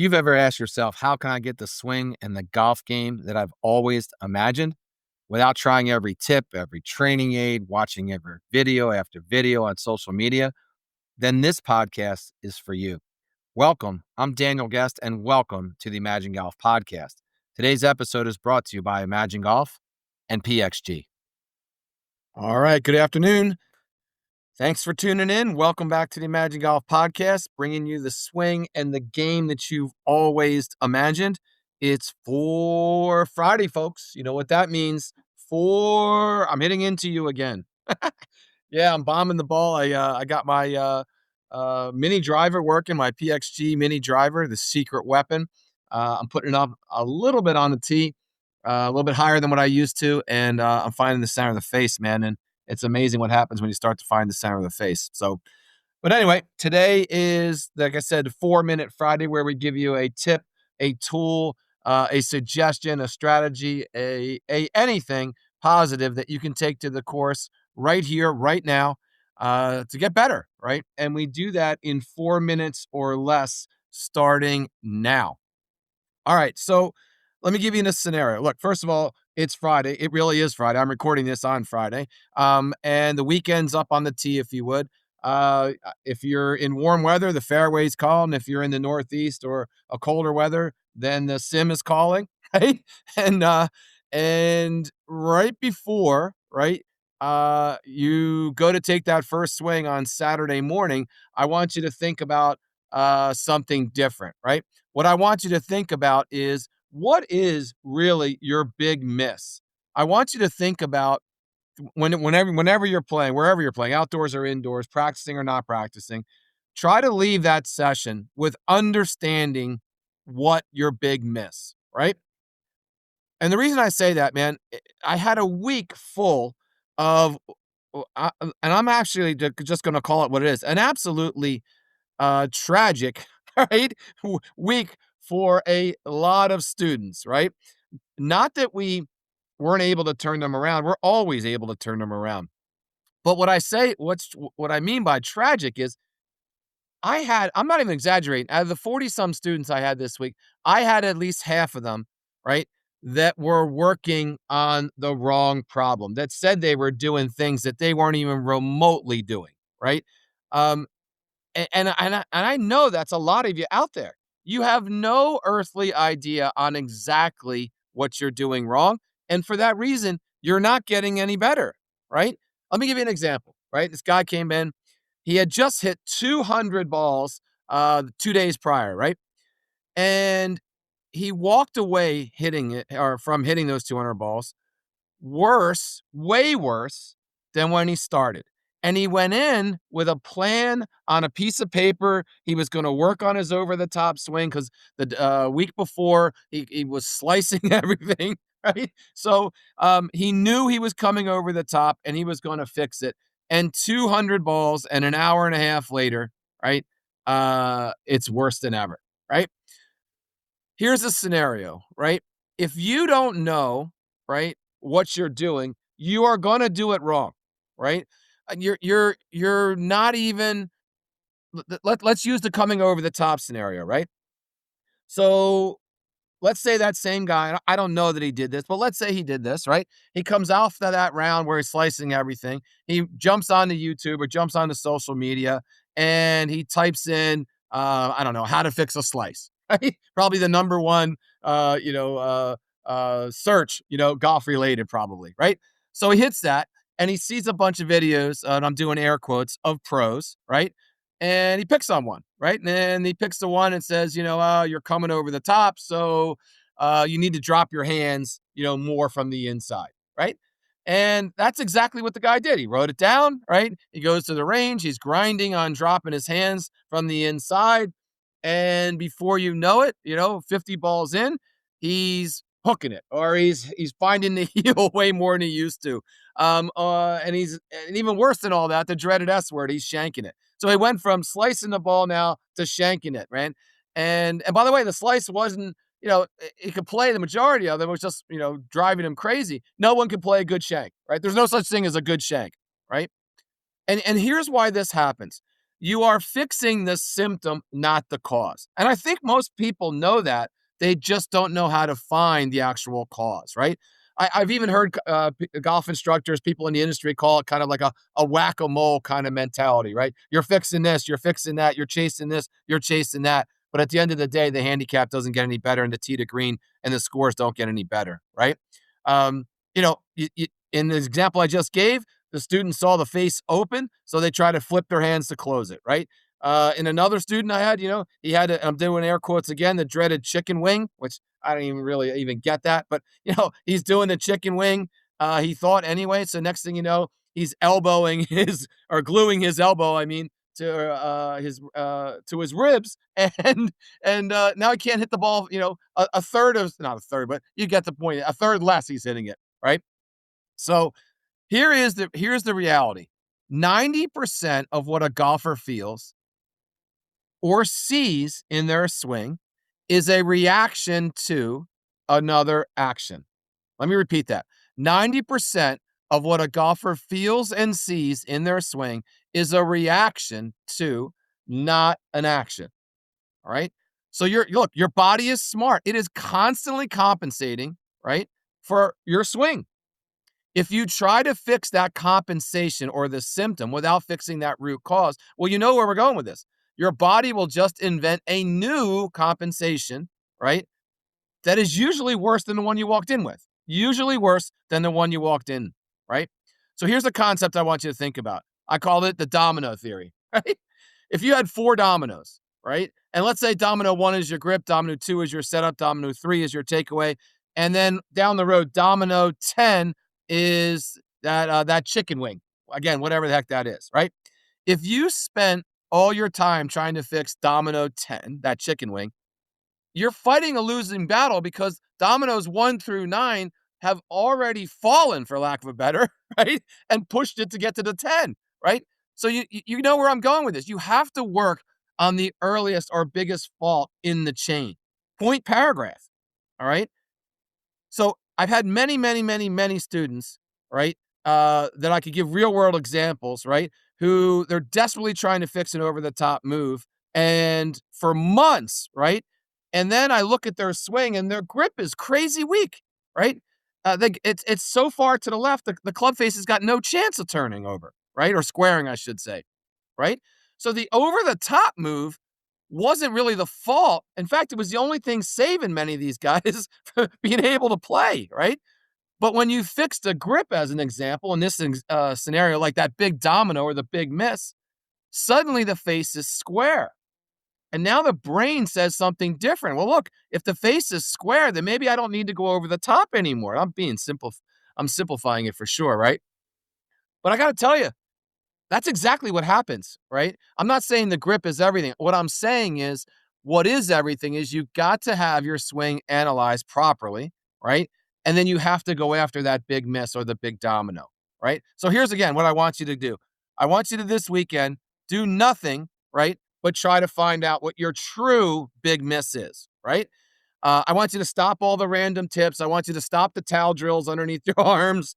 you've ever asked yourself, how can I get the swing and the golf game that I've always imagined without trying every tip, every training aid, watching every video after video on social media, then this podcast is for you. Welcome. I'm Daniel Guest, and welcome to the Imagine Golf podcast. Today's episode is brought to you by Imagine Golf and PXG. All right. Good afternoon. Thanks for tuning in. Welcome back to the Imagine Golf podcast, bringing you the swing and the game that you've always imagined. It's FORE Friday, folks. You know what that means. I'm hitting into you again. Yeah, I'm bombing the ball. I got my mini driver working, my PXG mini driver, the secret weapon. I'm putting it up a little bit on the tee, a little bit higher than what I used to, and I'm finding the center of the face, man. And it's amazing what happens when you start to find the center of the face. But anyway, today is, like I said, 4-Minute Friday, where we give you a tip, a tool, a suggestion, a strategy, a anything positive that you can take to the course right here, right now, to get better, right? And we do that in 4 minutes or less, starting now. All right, so let me give you this scenario. Look, first of all, it's Friday. It really is Friday. I'm recording this on Friday. And the weekend's up on the tee, if you would. If you're in warm weather, the fairways call. And if you're in the Northeast or a colder weather, then the sim is calling, right? And right before, right, you go to take that first swing on Saturday morning, I want you to think about something different, right? What I want you to think about is, what is really your big miss? I want you to think about whenever you're playing, wherever you're playing, outdoors or indoors, practicing or not practicing, try to leave that session with understanding what your big miss, right? And the reason I say that, man, I had a week full of, and I'm actually just going to call it what it is, an absolutely tragic, right, week for a lot of students, right? Not that we weren't able to turn them around. We're always able to turn them around. But what I mean by tragic is, I'm not even exaggerating. Out of the 40 some students I had this week, I had at least half of them, right, that were working on the wrong problem, that said they were doing things that they weren't even remotely doing, right? And I know that's a lot of you out there. You have no earthly idea on exactly what you're doing wrong. And for that reason, you're not getting any better, right? Let me give you an example, right? This guy came in. He had just hit 200 balls 2 days prior, right? And he walked away from hitting those 200 balls worse, way worse than when he started. And he went in with a plan on a piece of paper. He was going to work on his over-the-top swing because the week before he was slicing everything, right? So he knew he was coming over the top and he was going to fix it. And 200 balls and an hour and a half later, right? It's worse than ever, right? Here's a scenario, right? If you don't know, right, what you're doing, you are going to do it wrong, right? And you're not even, let's use the coming over the top scenario, right? So let's say that same guy, I don't know that he did this, but let's say he did this, right? He comes off that round where he's slicing everything. He jumps onto YouTube or jumps onto social media and he types in, I don't know, how to fix a slice, right? Probably the number one, search, golf related probably, right? So he hits that and he sees a bunch of videos, and I'm doing air quotes, of pros, right? And he picks on one, right? And then he picks the one and says, you're coming over the top, so you need to drop your hands, more from the inside, right? And that's exactly what the guy did. He wrote it down, right? He goes to the range. He's grinding on dropping his hands from the inside. And before you know it, 50 balls in, he's hooking it, or he's finding the heel way more than he used to. And even worse than all that, the dreaded S word, he's shanking it. So he went from slicing the ball now to shanking it, right? And by the way, the slice wasn't, he could play the majority of it. It was just, driving him crazy. No one can play a good shank, right? There's no such thing as a good shank, right? And here's why this happens. You are fixing the symptom, not the cause. And I think most people know that. They just don't know how to find the actual cause, right? I've even heard golf instructors, people in the industry call it kind of like a whack-a-mole kind of mentality, right? You're fixing this, you're fixing that, you're chasing this, you're chasing that. But at the end of the day, the handicap doesn't get any better and the tee to green and the scores don't get any better, right? Um, in the example I just gave, the student saw the face open, so they try to flip their hands to close it, right? In another student I had, he had, I'm doing air quotes again, the dreaded chicken wing, which I don't even really even get that, but he's doing the chicken wing. He thought anyway. So next thing you know, he's elbowing his or gluing his elbow, I mean, to his ribs, and now he can't hit the ball. A third of not a third, but you get the point. A third less he's hitting it, right? So here's the reality. 90% of what a golfer feels or sees in their swing is a reaction to another action. Let me repeat that. 90% of what a golfer feels and sees in their swing is a reaction to, not an action. All right. So your body is smart. It is constantly compensating, right, for your swing. If you try to fix that compensation or the symptom without fixing that root cause, well, you know where we're going with this. Your body will just invent a new compensation, right? That is usually worse than the one you walked in with. Usually worse than the one you walked in, right? So here's a concept I want you to think about. I call it the domino theory, right? If you had 4 dominoes, right? And let's say domino 1 is your grip, domino 2 is your setup, domino 3 is your takeaway, and then down the road, domino 10 is that chicken wing. Again, whatever the heck that is, right? If you spent all your time trying to fix domino 10, that chicken wing, you're fighting a losing battle because dominoes 1 through 9 have already fallen, for lack of a better, right? And pushed it to get to the 10, right? So you know where I'm going with this. You have to work on the earliest or biggest fault in the chain. Point paragraph, all right? So I've had many, many, many, many students, right, that I could give real world examples, right, who they're desperately trying to fix an over the top move, and for months, right, and then I look at their swing and their grip is crazy weak, right. It's so far to the left, the club face has got no chance of turning over, right, or squaring, I should say, right. So the over the top move wasn't really the fault. In fact, it was the only thing saving many of these guys from being able to play, right? But when you fix the grip, as an example, in this scenario, like that big domino or the big miss, suddenly the face is square. And now the brain says something different. Well, look, if the face is square, then maybe I don't need to go over the top anymore. I'm simplifying it for sure, right? But I got to tell you, that's exactly what happens, right? I'm not saying the grip is everything. What I'm saying is what is everything is you got to have your swing analyzed properly, right? And then you have to go after that big miss or the big domino, right? So here's again what I want you to do. I want you to this weekend do nothing, right? But try to find out what your true big miss is, right? I want you to stop all the random tips. I want you to stop the towel drills underneath your arms,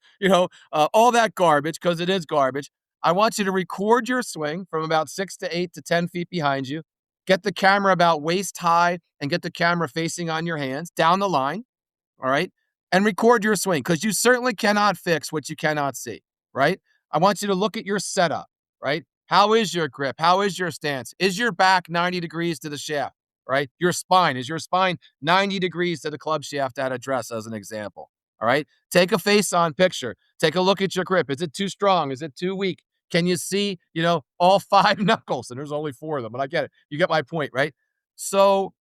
all that garbage, because it is garbage. I want you to record your swing from about 6 to 8 to 10 feet behind you. Get the camera about waist high and get the camera facing on your hands down the line. All right. And record your swing because you certainly cannot fix what you cannot see. Right. I want you to look at your setup. Right. How is your grip? How is your stance? Is your back 90 degrees to the shaft? Right. Is your spine 90 degrees to the club shaft at address, as an example? All right. Take a face on picture. Take a look at your grip. Is it too strong? Is it too weak? Can you see, all 5 knuckles? And there's only 4 of them, but I get it. You get my point, right? So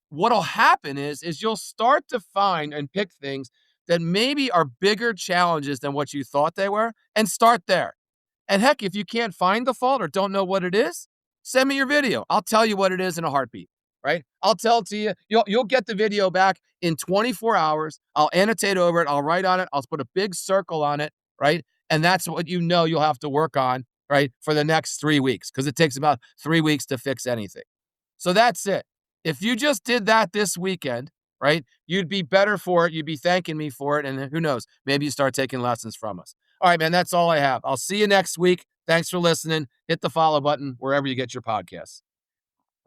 what'll happen is you'll start to find and pick things that maybe are bigger challenges than what you thought they were, and start there. And heck, if you can't find the fault or don't know what it is, send me your video. I'll tell you what it is in a heartbeat, right? I'll tell it to you. You'll get the video back in 24 hours. I'll annotate over it. I'll write on it. I'll put a big circle on it, right? And that's what you'll have to work on, right, for the next 3 weeks, because it takes about 3 weeks to fix anything. So that's it. If you just did that this weekend, right, you'd be better for it. You'd be thanking me for it. And who knows, maybe you start taking lessons from us. All right, man, that's all I have. I'll see you next week. Thanks for listening. Hit the follow button wherever you get your podcasts.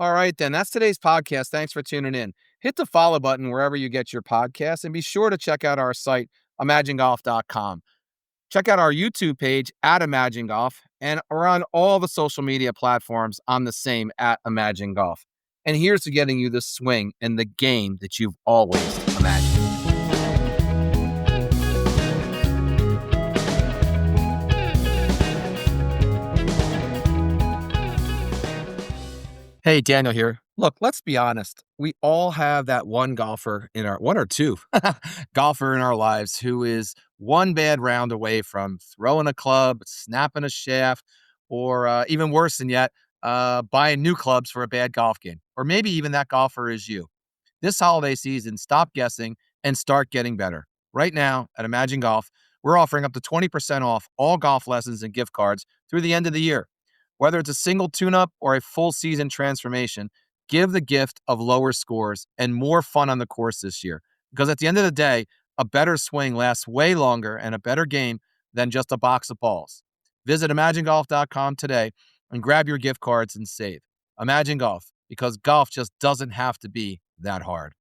All right, then. That's today's podcast. Thanks for tuning in. Hit the follow button wherever you get your podcasts and be sure to check out our site, imaginegolf.com. Check out our YouTube page at Imagine Golf, and we're on all the social media platforms on the same at Imagine Golf. And here's to getting you the swing and the game that you've always imagined. Hey, Daniel here. Look, let's be honest. We all have that one golfer in our one or two golfer in our lives who is one bad round away from throwing a club, snapping a shaft, or even worse than yet, buying new clubs for a bad golf game. Or maybe even that golfer is you. This holiday season, stop guessing and start getting better. Right now at Imagine Golf, we're offering up to 20% off all golf lessons and gift cards through the end of the year. Whether it's a single tune-up or a full season transformation, give the gift of lower scores and more fun on the course this year. Because at the end of the day, a better swing lasts way longer and a better game than just a box of balls. Visit imaginegolf.com today and grab your gift cards and save. Imagine Golf, because golf just doesn't have to be that hard.